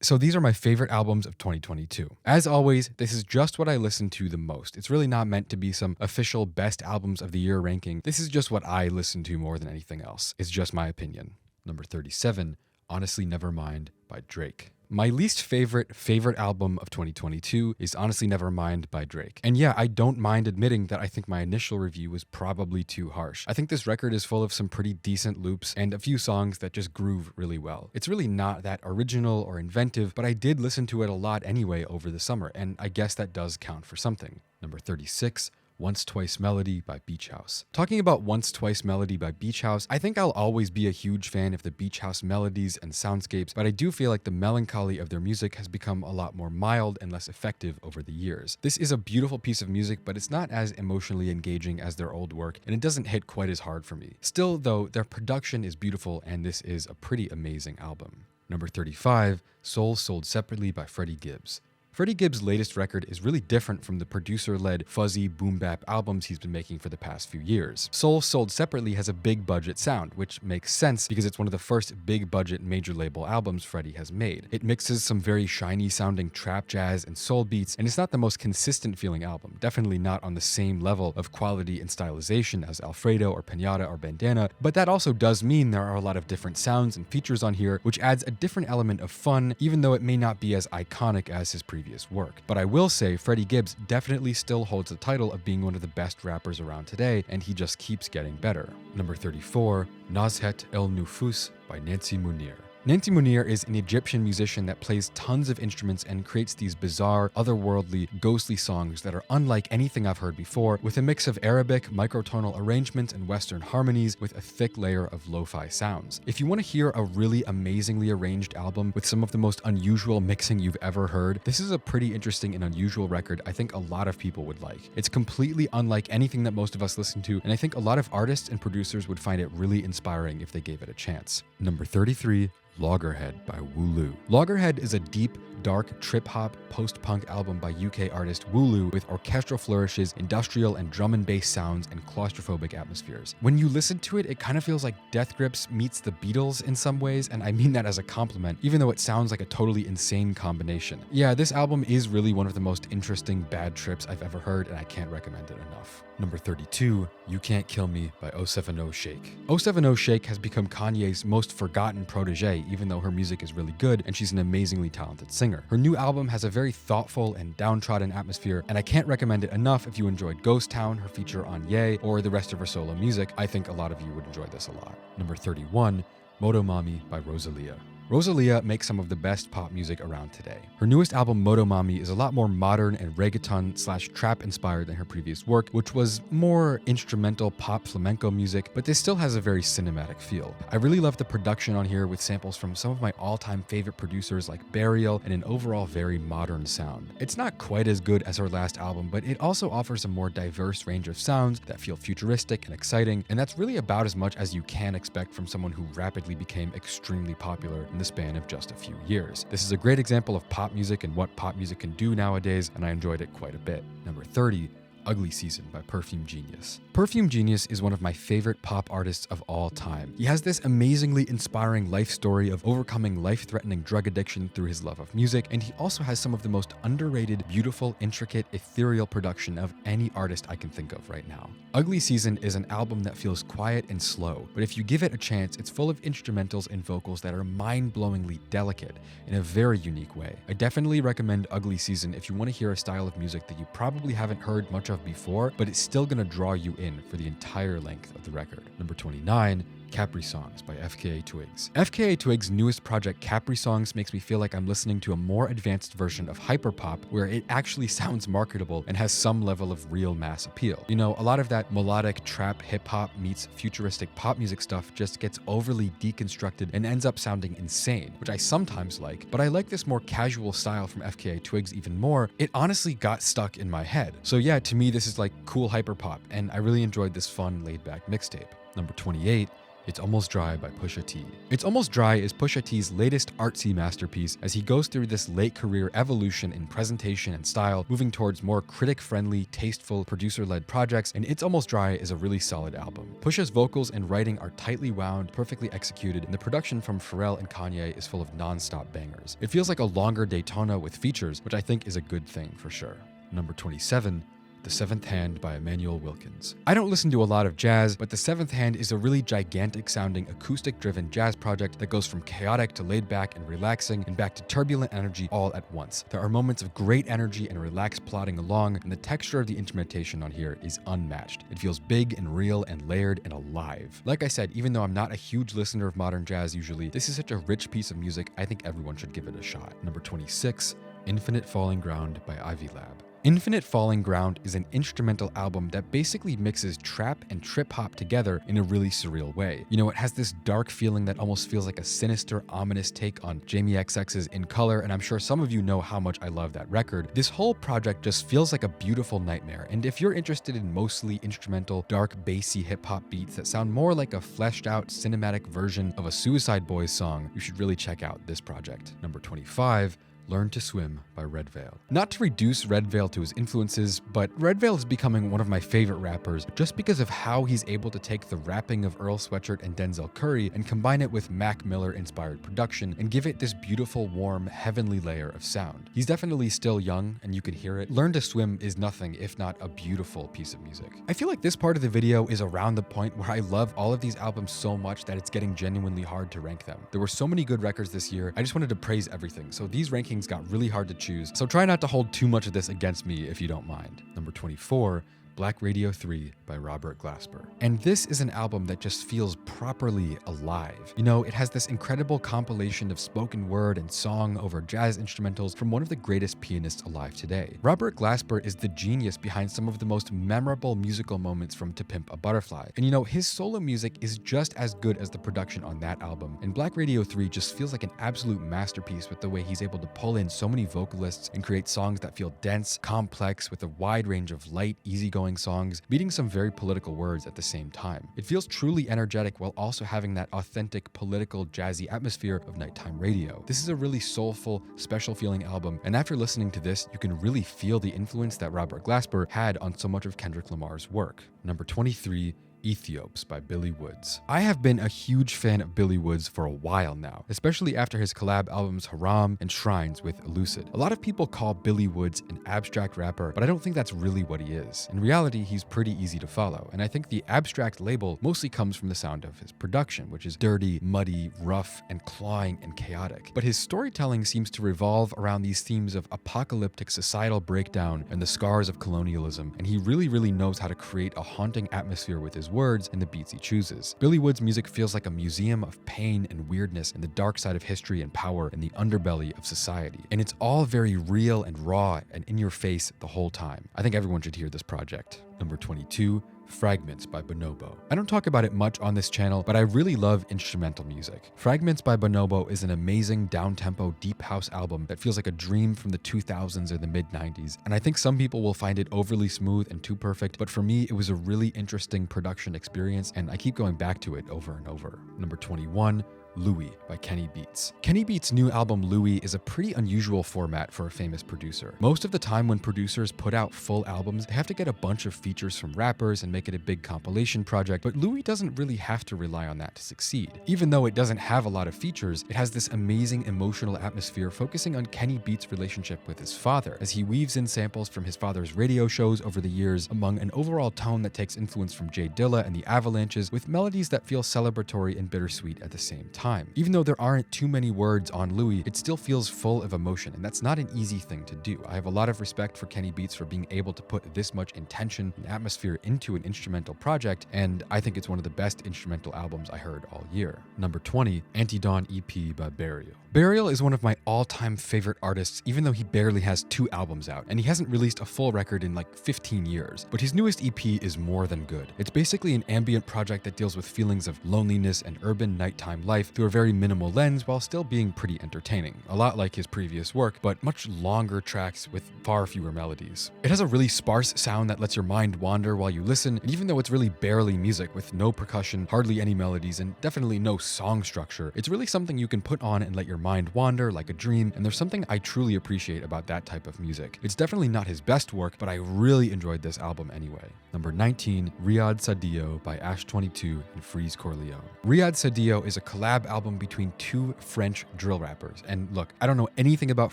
So these are my favorite albums of 2022. As always, this is just what I listen to the most. It's really not meant to be some official best albums of the year ranking. This is just what I listen to more than anything else. It's just my opinion. Number 37, Honestly Nevermind by Drake. My least favorite album of 2022 is Honestly Nevermind by Drake. And yeah, I don't mind admitting that I think my initial review was probably too harsh. I think this record is full of some pretty decent loops and a few songs that just groove really well. It's really not that original or inventive, but I did listen to it a lot anyway over the summer, and I guess that does count for something. Number 36, Once Twice Melody by Beach House. Talking about Once Twice Melody by Beach House, I think I'll always be a huge fan of the Beach House melodies and soundscapes, but I do feel like the melancholy of their music has become a lot more mild and less effective over the years. This is a beautiful piece of music, but it's not as emotionally engaging as their old work, and it doesn't hit quite as hard for me. Still, though, their production is beautiful, and this is a pretty amazing album. Number 35, Souls Sold Separately by Freddie Gibbs. Freddie Gibbs' latest record is really different from the producer-led fuzzy boom bap albums he's been making for the past few years. Soul Sold Separately has a big budget sound, which makes sense because it's one of the first big budget major label albums Freddie has made. It mixes some very shiny sounding trap jazz and soul beats, and it's not the most consistent feeling album, definitely not on the same level of quality and stylization as Alfredo or Pinata or Bandana, but that also does mean there are a lot of different sounds and features on here, which adds a different element of fun, even though it may not be as iconic as his previous work. But I will say Freddie Gibbs definitely still holds the title of being one of the best rappers around today, and he just keeps getting better. Number 34, Nazhet El Nufus by Nancy Munir. Nancy Munir is an Egyptian musician that plays tons of instruments and creates these bizarre, otherworldly, ghostly songs that are unlike anything I've heard before, with a mix of Arabic, microtonal arrangements, and Western harmonies with a thick layer of lo-fi sounds. If you want to hear a really amazingly arranged album with some of the most unusual mixing you've ever heard, this is a pretty interesting and unusual record I think a lot of people would like. It's completely unlike anything that most of us listen to, and I think a lot of artists and producers would find it really inspiring if they gave it a chance. Number 33, Loggerhead by Wooloo. Loggerhead is a deep, dark, trip-hop, post-punk album by UK artist Wooloo with orchestral flourishes, industrial and drum and bass sounds, and claustrophobic atmospheres. When you listen to it, it kind of feels like Death Grips meets the Beatles in some ways, and I mean that as a compliment, even though it sounds like a totally insane combination. Yeah, this album is really one of the most interesting bad trips I've ever heard, and I can't recommend it enough. Number 32, You Can't Kill Me by 070 Shake. 070 Shake has become Kanye's most forgotten protege, even though her music is really good and she's an amazingly talented singer. Her new album has a very thoughtful and downtrodden atmosphere, and I can't recommend it enough if you enjoyed Ghost Town, her feature on Ye, or the rest of her solo music. I think a lot of you would enjoy this a lot. Number 31, Motomami by Rosalia. Rosalia makes some of the best pop music around today. Her newest album, Motomami, is a lot more modern and reggaeton/trap inspired than her previous work, which was more instrumental pop flamenco music, but this still has a very cinematic feel. I really love the production on here with samples from some of my all-time favorite producers like Burial and an overall very modern sound. It's not quite as good as her last album, but it also offers a more diverse range of sounds that feel futuristic and exciting, and that's really about as much as you can expect from someone who rapidly became extremely popular in the span of just a few years. This is a great example of pop music and what pop music can do nowadays, and I enjoyed it quite a bit. Number 30, Ugly Season by Perfume Genius. Perfume Genius is one of my favorite pop artists of all time. He has this amazingly inspiring life story of overcoming life-threatening drug addiction through his love of music, and he also has some of the most underrated, beautiful, intricate, ethereal production of any artist I can think of right now. Ugly Season is an album that feels quiet and slow, but if you give it a chance, it's full of instrumentals and vocals that are mind-blowingly delicate in a very unique way. I definitely recommend Ugly Season if you want to hear a style of music that you probably haven't heard much of before, but it's still gonna draw you in for the entire length of the record. Number 29, Capri Songs by FKA Twigs. FKA Twigs' newest project, Capri Songs, makes me feel like I'm listening to a more advanced version of hyperpop, where it actually sounds marketable and has some level of real mass appeal. You know, a lot of that melodic trap hip-hop meets futuristic pop music stuff just gets overly deconstructed and ends up sounding insane, which I sometimes like, but I like this more casual style from FKA Twigs even more. It honestly got stuck in my head. So yeah, to me this is like cool hyperpop, and I really enjoyed this fun, laid-back mixtape. Number 28, It's Almost Dry by Pusha T. It's Almost Dry is Pusha T's latest artsy masterpiece as he goes through this late career evolution in presentation and style, moving towards more critic-friendly, tasteful, producer-led projects, and It's Almost Dry is a really solid album. Pusha's vocals and writing are tightly wound, perfectly executed, and the production from Pharrell and Kanye is full of non-stop bangers. It feels like a longer Daytona with features, which I think is a good thing for sure. Number 27, The Seventh Hand by Emmanuel Wilkins. I don't listen to a lot of jazz, but The Seventh Hand is a really gigantic sounding, acoustic driven jazz project that goes from chaotic to laid back and relaxing and back to turbulent energy all at once. There are moments of great energy and relaxed plodding along, and the texture of the instrumentation on here is unmatched. It feels big and real and layered and alive. Like I said, even though I'm not a huge listener of modern jazz usually, this is such a rich piece of music, I think everyone should give it a shot. Number 26, Infinite Falling Ground by Ivy Lab. Infinite Falling Ground is an instrumental album that basically mixes trap and trip hop together in a really surreal way. You know, it has this dark feeling that almost feels like a sinister, ominous take on Jamie XX's In Color, and I'm sure some of you know how much I love that record. This whole project just feels like a beautiful nightmare, and if you're interested in mostly instrumental, dark, bassy hip-hop beats that sound more like a fleshed-out cinematic version of a Suicide Boys song, you should really check out this project. Number 25, Learn to Swim by Red Veil. Not to reduce Red Veil to his influences, but Red Veil is becoming one of my favorite rappers just because of how he's able to take the rapping of Earl Sweatshirt and Denzel Curry and combine it with Mac Miller inspired production and give it this beautiful, warm, heavenly layer of sound. He's definitely still young and you can hear it. Learn to Swim is nothing if not a beautiful piece of music. I feel like this part of the video is around the point where I love all of these albums so much that it's getting genuinely hard to rank them. There were so many good records this year, I just wanted to praise everything, so these rankings got really hard to choose, so try not to hold too much of this against me if you don't mind. Number 24, Black Radio 3 by Robert Glasper. And this is an album that just feels properly alive. You know, it has this incredible compilation of spoken word and song over jazz instrumentals from one of the greatest pianists alive today. Robert Glasper is the genius behind some of the most memorable musical moments from To Pimp a Butterfly. And you know, his solo music is just as good as the production on that album. And Black Radio 3 just feels like an absolute masterpiece with the way he's able to pull in so many vocalists and create songs that feel dense, complex, with a wide range of light, easygoing songs, meeting some very political words at the same time. It feels truly energetic while also having that authentic, political, jazzy atmosphere of nighttime radio. This is a really soulful, special feeling album, and after listening to this, you can really feel the influence that Robert Glasper had on so much of Kendrick Lamar's work. Number 23, Ethiops by Billy Woods. I have been a huge fan of Billy Woods for a while now, especially after his collab albums Haram and Shrines with Elucid. A lot of people call Billy Woods an abstract rapper, but I don't think that's really what he is. In reality, he's pretty easy to follow, and I think the abstract label mostly comes from the sound of his production, which is dirty, muddy, rough, and clawing and chaotic. But his storytelling seems to revolve around these themes of apocalyptic societal breakdown and the scars of colonialism, and he really knows how to create a haunting atmosphere with his words and the beats he chooses. Billy Woods' music feels like a museum of pain and weirdness and the dark side of history and power and the underbelly of society. And it's all very real and raw and in your face the whole time. I think everyone should hear this project. Number 22, Fragments by Bonobo. I don't talk about it much on this channel, but I really love instrumental music. Fragments by Bonobo is an amazing down-tempo deep house album that feels like a dream from the 2000s or the mid-90s, and I think some people will find it overly smooth and too perfect, but for me it was a really interesting production experience and I keep going back to it over and over. Number 21, Louis by Kenny Beats. Kenny Beats' new album Louis is a pretty unusual format for a famous producer. Most of the time when producers put out full albums, they have to get a bunch of features from rappers and make it a big compilation project, but Louis doesn't really have to rely on that to succeed. Even though it doesn't have a lot of features, it has this amazing emotional atmosphere focusing on Kenny Beats' relationship with his father, as he weaves in samples from his father's radio shows over the years among an overall tone that takes influence from Jay Dilla and the Avalanches, with melodies that feel celebratory and bittersweet at the same time. Even though there aren't too many words on Louis, it still feels full of emotion, and that's not an easy thing to do. I have a lot of respect for Kenny Beats for being able to put this much intention and atmosphere into an instrumental project, and I think it's one of the best instrumental albums I heard all year. Number 20, Anti-Dawn EP by Burial. Burial is one of my all-time favorite artists, even though he barely has 2 albums out, and he hasn't released a full record in like 15 years. But his newest EP is more than good. It's basically an ambient project that deals with feelings of loneliness and urban nighttime life, through a very minimal lens while still being pretty entertaining, a lot like his previous work, but much longer tracks with far fewer melodies. It has a really sparse sound that lets your mind wander while you listen, and even though it's really barely music with no percussion, hardly any melodies, and definitely no song structure, it's really something you can put on and let your mind wander like a dream, and there's something I truly appreciate about that type of music. It's definitely not his best work, but I really enjoyed this album anyway. Number 19, Riyad Sadio by Ash22 and Freeze Corleone. Riyad Sadio is a collab album between two French drill rappers, and look, I don't know anything about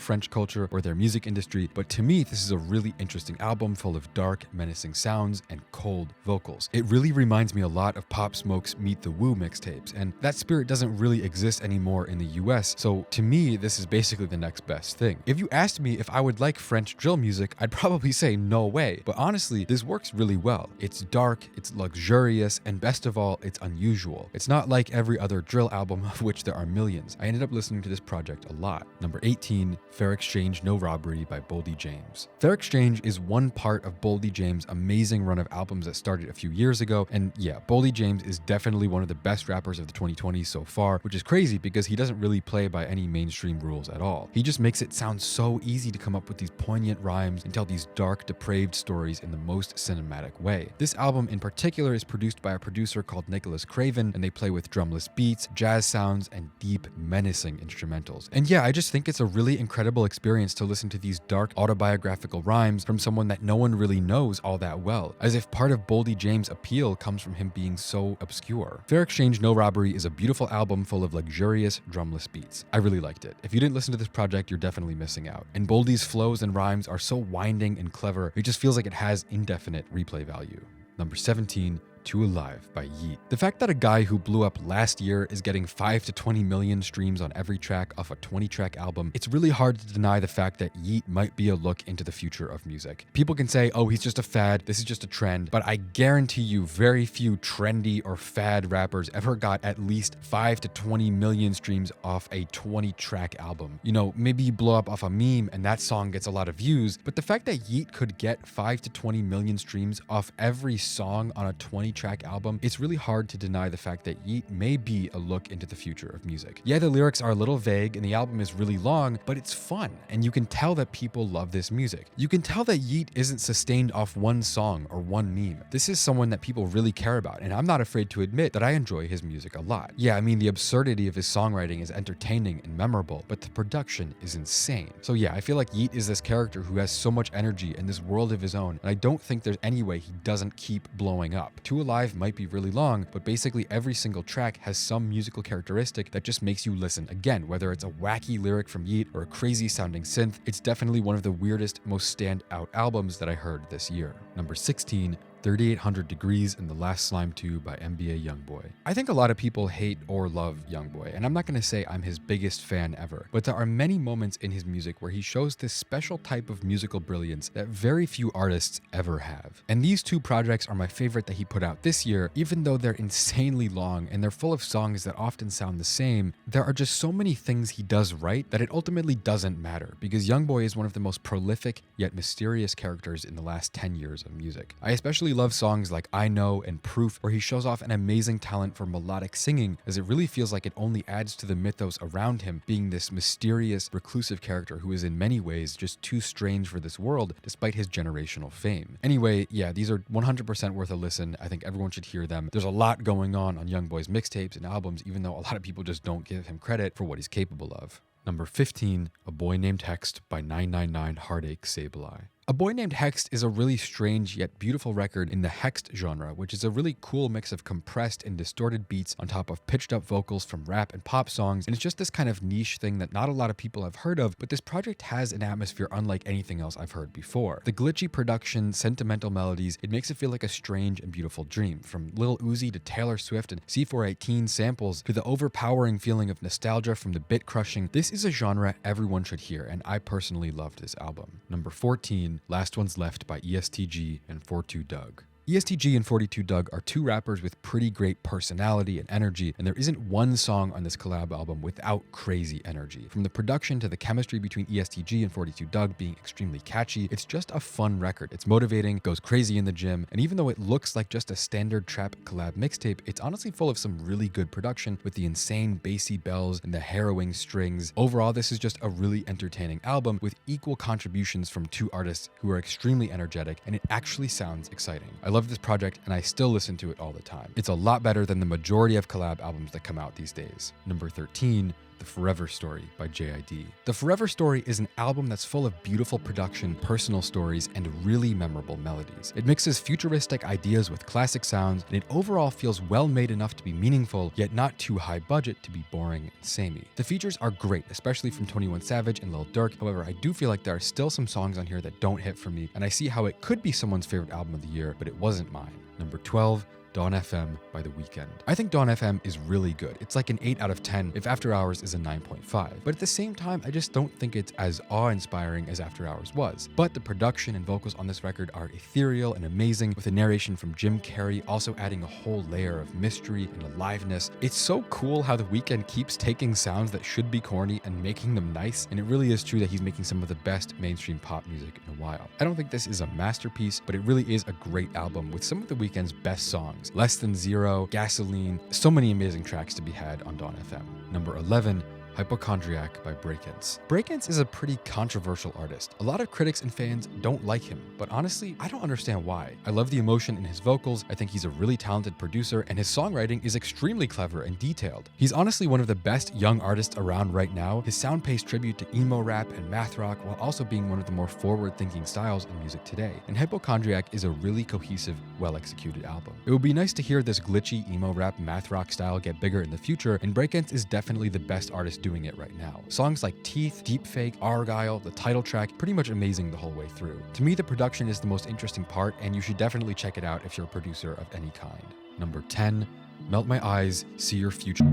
French culture or their music industry, but to me this is a really interesting album full of dark, menacing sounds and cold vocals. It really reminds me a lot of Pop Smoke's Meet the Woo mixtapes, and that spirit doesn't really exist anymore in the US, so to me this is basically the next best thing. If you asked me if I would like French drill music, I'd probably say no way, but honestly, this works really well. It's dark, it's luxurious, and best of all, it's unusual. It's not like every other drill album, of which there are millions. I ended up listening to this project a lot. Number 18, Fair Exchange No Robbery by Boldy James. Fair Exchange is one part of Boldy James' amazing run of albums that started a few years ago, and yeah, Boldy James is definitely one of the best rappers of the 2020s so far, which is crazy because he doesn't really play by any mainstream rules at all. He just makes it sound so easy to come up with these poignant rhymes and tell these dark, depraved stories in the most cinematic way. This album in particular is produced by a producer called Nicholas Craven, and they play with drumless beats, jazz sounds, and deep, menacing instrumentals. And yeah, I just think it's a really incredible experience to listen to these dark, autobiographical rhymes from someone that no one really knows all that well, as if part of Boldy James' appeal comes from him being so obscure. Fair Exchange No Robbery is a beautiful album full of luxurious, drumless beats. I really liked it. If you didn't listen to this project, you're definitely missing out. And Boldy's flows and rhymes are so winding and clever, it just feels like it has indefinite replay value. Number 17, Too Alive by Yeat. The fact that a guy who blew up last year is getting 5 to 20 million streams on every track off a 20-track album, it's really hard to deny the fact that Yeat might be a look into the future of music. People can say, oh, he's just a fad, this is just a trend, but I guarantee you very few trendy or fad rappers ever got at least 5 to 20 million streams off a 20-track album. You know, maybe you blow up off a meme and that song gets a lot of views, but the fact that Yeat could get 5 to 20 million streams off every song on a 20-track album, it's really hard to deny the fact that Yeat may be a look into the future of music. Yeah, the lyrics are a little vague and the album is really long, but it's fun, and you can tell that people love this music. You can tell that Yeat isn't sustained off one song or one meme. This is someone that people really care about, and I'm not afraid to admit that I enjoy his music a lot. Yeah, I mean, the absurdity of his songwriting is entertaining and memorable, but the production is insane. So yeah, I feel like Yeat is this character who has so much energy in this world of his own, and I don't think there's any way he doesn't keep blowing up. Too Alive might be really long, but basically every single track has some musical characteristic that just makes you listen. Again, whether it's a wacky lyric from Yeat or a crazy sounding synth, it's definitely one of the weirdest, most standout albums that I heard this year. Number 16, 3800 Degrees and The Last Slime 2 by NBA Youngboy. I think a lot of people hate or love Youngboy, and I'm not going to say I'm his biggest fan ever, but there are many moments in his music where he shows this special type of musical brilliance that very few artists ever have. And these two projects are my favorite that he put out this year. Even though they're insanely long and they're full of songs that often sound the same, there are just so many things he does right that it ultimately doesn't matter, because Youngboy is one of the most prolific yet mysterious characters in the last 10 years of music. I especially love songs like I Know and Proof, where he shows off an amazing talent for melodic singing, as it really feels like it only adds to the mythos around him being this mysterious, reclusive character who is in many ways just too strange for this world despite his generational fame. Anyway, yeah, these are 100% worth a listen. I think everyone should hear them. There's a lot going on Youngboy's mixtapes and albums, even though a lot of people just don't give him credit for what he's capable of. Number 15, A Boy Named Hext by 999 Heartache Sableye. A Boy Named Hext is a really strange yet beautiful record in the Hext genre, which is a really cool mix of compressed and distorted beats on top of pitched up vocals from rap and pop songs, and it's just this kind of niche thing that not a lot of people have heard of, but this project has an atmosphere unlike anything else I've heard before. The glitchy production, sentimental melodies, it makes it feel like a strange and beautiful dream, from Lil Uzi to Taylor Swift and C418 samples to the overpowering feeling of nostalgia from the bit crushing. This is a genre everyone should hear, and I personally loved this album. Number 14, Last Ones Left by ESTG and 42 Doug. ESTG and 42 Dugg are two rappers with pretty great personality and energy, and there isn't one song on this collab album without crazy energy. From the production to the chemistry between ESTG and 42 Dugg being extremely catchy, it's just a fun record. It's motivating, goes crazy in the gym, and even though it looks like just a standard trap collab mixtape, it's honestly full of some really good production with the insane bassy bells and the harrowing strings. Overall, this is just a really entertaining album with equal contributions from two artists who are extremely energetic, and it actually sounds exciting. I love this project and I still listen to it all the time. It's a lot better than the majority of collab albums that come out these days. Number 13, The Forever Story by JID. The Forever Story is an album that's full of beautiful production, personal stories, and really memorable melodies. It mixes futuristic ideas with classic sounds, and it overall feels well made enough to be meaningful, yet not too high budget to be boring and samey. The features are great, especially from 21 Savage and Lil Durk. However, I do feel like there are still some songs on here that don't hit for me, and I see how it could be someone's favorite album of the year, but it wasn't mine. Number 12, Dawn FM by The Weeknd. I think Dawn FM is really good. It's like an 8 out of 10 if After Hours is a 9.5. But at the same time, I just don't think it's as awe-inspiring as After Hours was. But the production and vocals on this record are ethereal and amazing, with a narration from Jim Carrey also adding a whole layer of mystery and aliveness. It's so cool how The Weeknd keeps taking sounds that should be corny and making them nice, and it really is true that he's making some of the best mainstream pop music in a while. I don't think this is a masterpiece, but it really is a great album with some of The Weeknd's best songs. Less Than Zero, Gasoline, so many amazing tracks to be had on Dawn FM. Number 11, Hypochondriac by Breakins. Breakins is a pretty controversial artist. A lot of critics and fans don't like him, but honestly, I don't understand why. I love the emotion in his vocals, I think he's a really talented producer, and his songwriting is extremely clever and detailed. He's honestly one of the best young artists around right now. His sound pays tribute to emo rap and math rock, while also being one of the more forward-thinking styles in music today. And Hypochondriac is a really cohesive, well-executed album. It would be nice to hear this glitchy emo rap math rock style get bigger in the future, and Breakins is definitely the best artist doing it right now. Songs like Teeth, Deepfake, Argyle, the title track, pretty much amazing the whole way through. To me, the production is the most interesting part, and you should definitely check it out if you're a producer of any kind. Number 10, Melt My Eyes, See Your Future.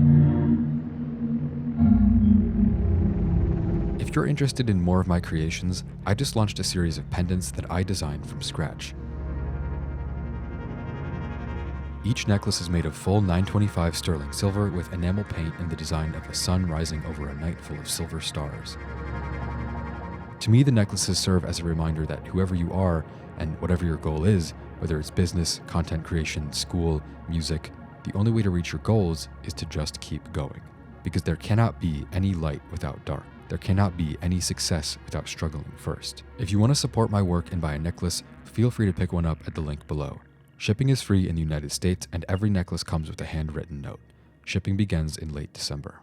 If you're interested in more of my creations, I just launched a series of pendants that I designed from scratch. Each necklace is made of full 925 sterling silver with enamel paint in the design of a sun rising over a night full of silver stars. To me, the necklaces serve as a reminder that whoever you are and whatever your goal is, whether it's business, content creation, school, music, the only way to reach your goals is to just keep going. Because there cannot be any light without dark. There cannot be any success without struggling first. If you want to support my work and buy a necklace, feel free to pick one up at the link below. Shipping is free in the United States, and every necklace comes with a handwritten note. Shipping begins in late December.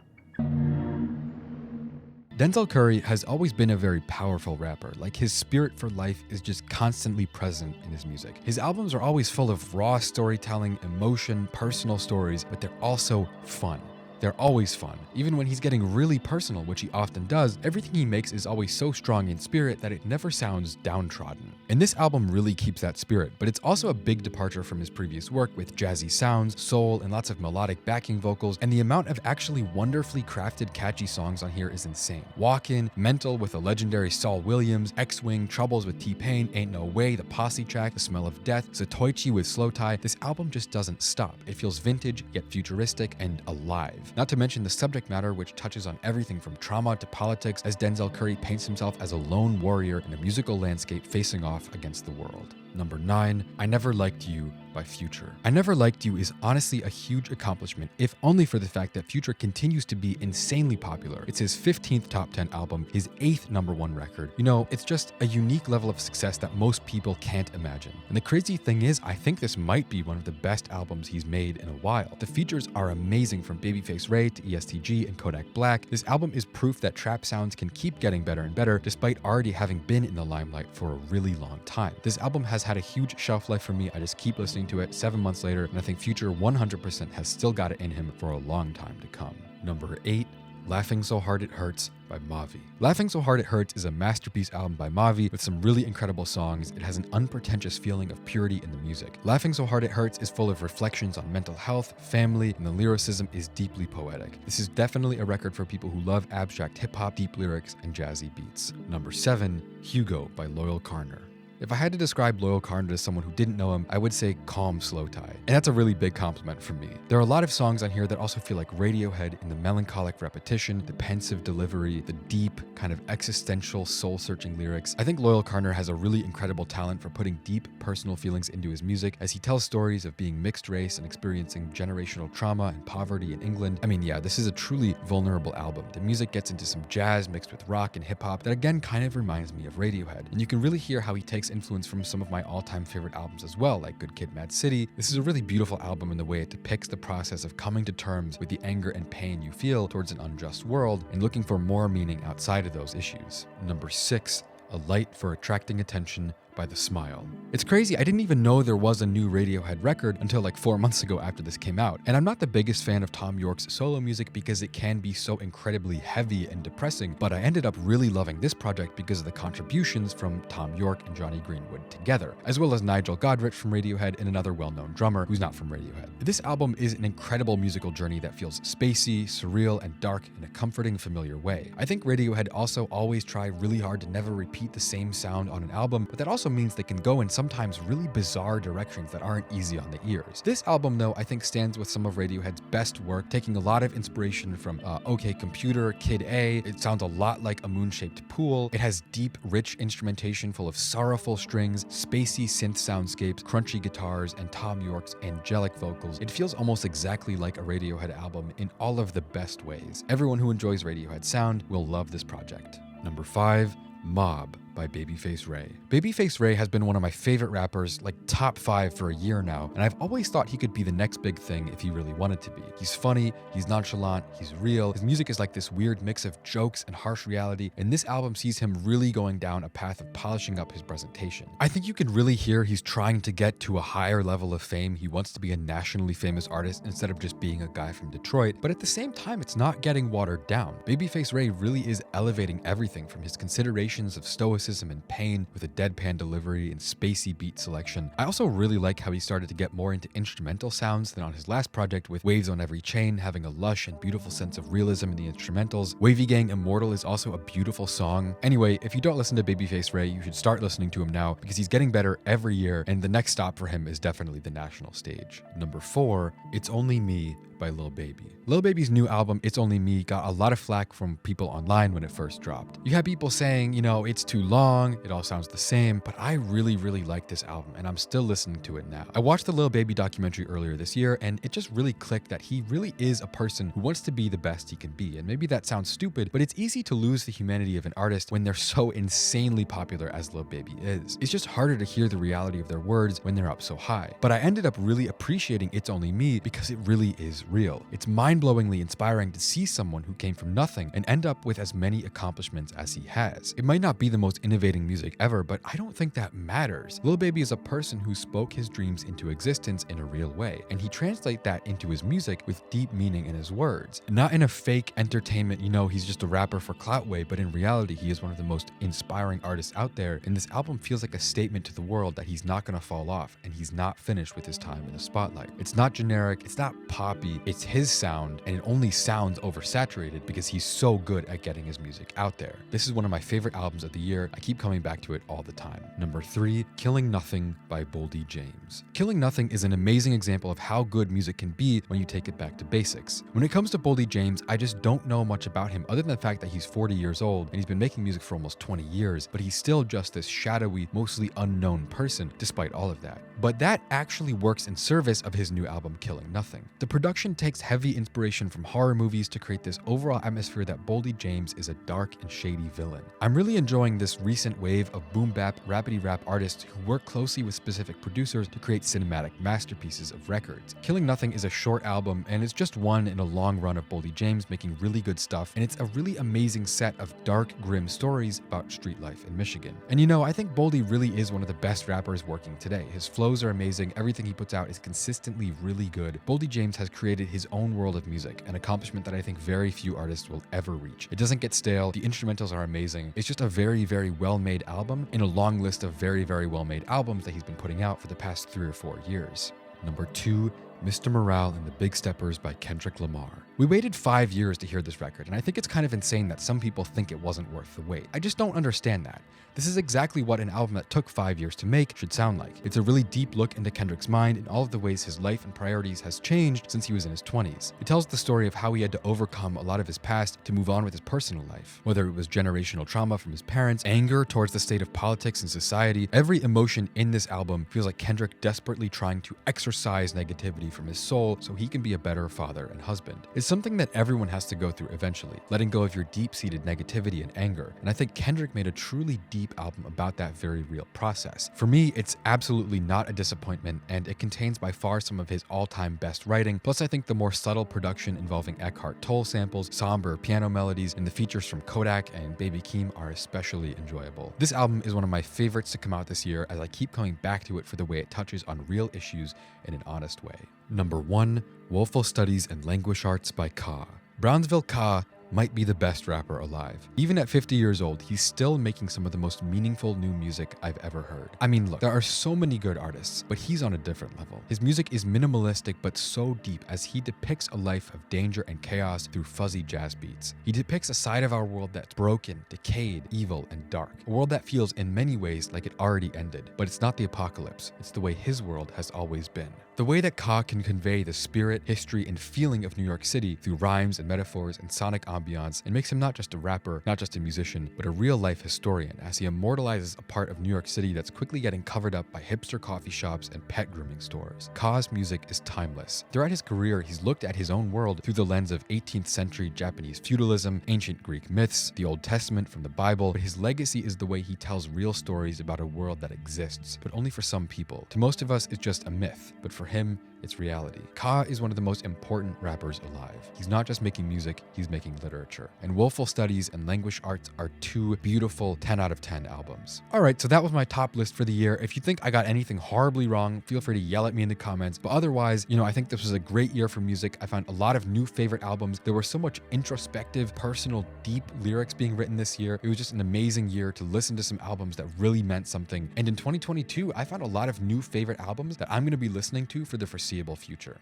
Denzel Curry has always been a very powerful rapper. Like, his spirit for life is just constantly present in his music. His albums are always full of raw storytelling, emotion, personal stories, but they're also fun. They're always fun. Even when he's getting really personal, which he often does, everything he makes is always so strong in spirit that it never sounds downtrodden. And this album really keeps that spirit, but it's also a big departure from his previous work with jazzy sounds, soul, and lots of melodic backing vocals, and the amount of actually wonderfully crafted catchy songs on here is insane. Walkin', Mental with the legendary Saul Williams, X-Wing, Troubles with T-Pain, Ain't No Way, the Posse track, The Smell of Death, Satoichi with Slow Tie. This album just doesn't stop. It feels vintage, yet futuristic, and alive. Not to mention the subject matter, which touches on everything from trauma to politics, as Denzel Curry paints himself as a lone warrior in a musical landscape facing off against the world. Number 9, I Never Liked You by Future. I Never Liked You is honestly a huge accomplishment, if only for the fact that Future continues to be insanely popular. It's his 15th top 10 album, his 8th #1 record. You know, it's just a unique level of success that most people can't imagine. And the crazy thing is, I think this might be one of the best albums he's made in a while. The features are amazing, from Babyface Ray to ESTG and Kodak Black. This album is proof that trap sounds can keep getting better and better, despite already having been in the limelight for a really long time. This album has had a huge shelf life for me. I just keep listening to it 7 months later, and I think Future 100% has still got it in him for a long time to come. Number 8, Laughing So Hard It Hurts by Mavi. Laughing So Hard It Hurts is a masterpiece album by Mavi with some really incredible songs. It has an unpretentious feeling of purity in the music. Laughing So Hard It Hurts is full of reflections on mental health, family, and the lyricism is deeply poetic. This is definitely a record for people who love abstract hip-hop, deep lyrics, and jazzy beats. Number 7, Hugo by Loyal Carner. If I had to describe Loyal Carner to someone who didn't know him, I would say calm slow tie. And that's a really big compliment from me. There are a lot of songs on here that also feel like Radiohead in the melancholic repetition, the pensive delivery, the deep, kind of existential, soul-searching lyrics. I think Loyal Carner has a really incredible talent for putting deep personal feelings into his music as he tells stories of being mixed race and experiencing generational trauma and poverty in England. I mean, yeah, this is a truly vulnerable album. The music gets into some jazz mixed with rock and hip-hop that again kind of reminds me of Radiohead. And you can really hear how he takes influence from some of my all-time favorite albums as well, like Good Kid, Mad City. This is a really beautiful album in the way it depicts the process of coming to terms with the anger and pain you feel towards an unjust world and looking for more meaning outside of those issues. Number 6, A Light for Attracting Attention by The Smile. It's crazy, I didn't even know there was a new Radiohead record until like 4 months ago after this came out. And I'm not the biggest fan of Thom Yorke's solo music because it can be so incredibly heavy and depressing, but I ended up really loving this project because of the contributions from Thom Yorke and Johnny Greenwood together, as well as Nigel Godrich from Radiohead and another well-known drummer who's not from Radiohead. This album is an incredible musical journey that feels spacey, surreal, and dark in a comforting, familiar way. I think Radiohead also always try really hard to never repeat the same sound on an album, but that also means they can go in sometimes really bizarre directions that aren't easy on the ears. This album, though, I think stands with some of Radiohead's best work, taking a lot of inspiration from OK Computer, Kid A. It sounds a lot like A Moon-Shaped Pool. It has deep, rich instrumentation full of sorrowful strings, spacey synth soundscapes, crunchy guitars, and Thom Yorke's angelic vocals. It feels almost exactly like a Radiohead album in all of the best ways. Everyone who enjoys Radiohead sound will love this project. Number 5, Mob by Babyface Ray. Babyface Ray has been one of my favorite rappers, like top 5 for a year now, and I've always thought he could be the next big thing if he really wanted to be. He's funny, he's nonchalant, he's real. His music is like this weird mix of jokes and harsh reality, and this album sees him really going down a path of polishing up his presentation. I think you can really hear he's trying to get to a higher level of fame. He wants to be a nationally famous artist instead of just being a guy from Detroit, but at the same time, it's not getting watered down. Babyface Ray really is elevating everything from his considerations of stoicism and pain with a deadpan delivery and spacey beat selection. I also really like how he started to get more into instrumental sounds than on his last project, with Waves on Every Chain having a lush and beautiful sense of realism in the instrumentals. Wavy Gang Immortal is also a beautiful song. Anyway, if you don't listen to Babyface Ray, you should start listening to him now because he's getting better every year, and the next stop for him is definitely the national stage. Number 4, It's Only Me by Lil Baby. Lil Baby's new album, It's Only Me, got a lot of flack from people online when it first dropped. You had people saying, you know, it's too long, it all sounds the same, but I really like this album, and I'm still listening to it now. I watched the Lil Baby documentary earlier this year, and it just really clicked that he really is a person who wants to be the best he can be. And maybe that sounds stupid, but it's easy to lose the humanity of an artist when they're so insanely popular as Lil Baby is. It's just harder to hear the reality of their words when they're up so high. But I ended up really appreciating It's Only Me because it really is real. It's mind-blowingly inspiring to see someone who came from nothing and end up with as many accomplishments as he has. It might not be the most innovating music ever, but I don't think that matters. Lil Baby is a person who spoke his dreams into existence in a real way, and he translates that into his music with deep meaning in his words. Not in a fake entertainment, you know, he's just a rapper for clout way, but in reality, he is one of the most inspiring artists out there, and this album feels like a statement to the world that he's not gonna fall off, and he's not finished with his time in the spotlight. It's not generic, it's not poppy, it's his sound, and it only sounds oversaturated because he's so good at getting his music out there. This is one of my favorite albums of the year. I keep coming back to it all the time. Number 3, Killing Nothing by Boldy James. Killing Nothing is an amazing example of how good music can be when you take it back to basics. When it comes to Boldy James, I just don't know much about him other than the fact that he's 40 years old and he's been making music for almost 20 years, but he's still just this shadowy, mostly unknown person despite all of that. But that actually works in service of his new album, Killing Nothing. The production takes heavy inspiration from horror movies to create this overall atmosphere that Boldy James is a dark and shady villain. I'm really enjoying this recent wave of boom bap, rapidy rap artists who work closely with specific producers to create cinematic masterpieces of records. Killing Nothing is a short album, and it's just one in a long run of Boldy James making really good stuff, and it's a really amazing set of dark, grim stories about street life in Michigan. And you know, I think Boldy really is one of the best rappers working today. His flows are amazing, everything he puts out is consistently really good. Boldy James has created his own world of music, an accomplishment that I think very few artists will ever reach. It doesn't get stale, the instrumentals are amazing. It's just a very well-made album in a long list of very well-made albums that he's been putting out for the past 3 or 4 years. Number 2, Mr. Morale and the Big Steppers by Kendrick Lamar. We waited 5 years to hear this record, and I think it's kind of insane that some people think it wasn't worth the wait. I just don't understand that. This is exactly what an album that took 5 years to make should sound like. It's a really deep look into Kendrick's mind and all of the ways his life and priorities has changed since he was in his 20s. It tells the story of how he had to overcome a lot of his past to move on with his personal life. Whether it was generational trauma from his parents, anger towards the state of politics and society, every emotion in this album feels like Kendrick desperately trying to exorcise negativity from his soul so he can be a better father and husband. It's something that everyone has to go through eventually, letting go of your deep-seated negativity and anger. And I think Kendrick made a truly deep album about that very real process. For me, it's absolutely not a disappointment, and it contains by far some of his all-time best writing. Plus, I think the more subtle production involving Eckhart Tolle samples, somber piano melodies, and the features from Kodak and Baby Keem are especially enjoyable. This album is one of my favorites to come out this year, as I keep coming back to it for the way it touches on real issues in an honest way. Number 1, Woeful Studies and Language Arts by Ka. Brownsville Ka might be the best rapper alive. Even at 50 years old, he's still making some of the most meaningful new music I've ever heard. I mean, look, there are so many good artists, but he's on a different level. His music is minimalistic but so deep, as he depicts a life of danger and chaos through fuzzy jazz beats. He depicts a side of our world that's broken, decayed, evil, and dark. A world that feels in many ways like it already ended, but it's not the apocalypse. It's the way his world has always been. The way that Ka can convey the spirit, history, and feeling of New York City through rhymes and metaphors and sonic ambiance, it makes him not just a rapper, not just a musician, but a real-life historian, as he immortalizes a part of New York City that's quickly getting covered up by hipster coffee shops and pet grooming stores. Ka's music is timeless. Throughout his career, he's looked at his own world through the lens of 18th century Japanese feudalism, ancient Greek myths, the Old Testament from the Bible, but his legacy is the way he tells real stories about a world that exists, but only for some people. To most of us, it's just a myth, but for him, it's reality. Ka is one of the most important rappers alive. He's not just making music, he's making literature. And Woeful Studies and Language Arts are two beautiful 10 out of 10 albums. Alright, so that was my top list for the year. If you think I got anything horribly wrong, feel free to yell at me in the comments. But otherwise, I think this was a great year for music. I found a lot of new favorite albums. There were so much introspective, personal, deep lyrics being written this year. It was just an amazing year to listen to some albums that really meant something. And in 2022, I found a lot of new favorite albums that I'm going to be listening to for the foreseeable future.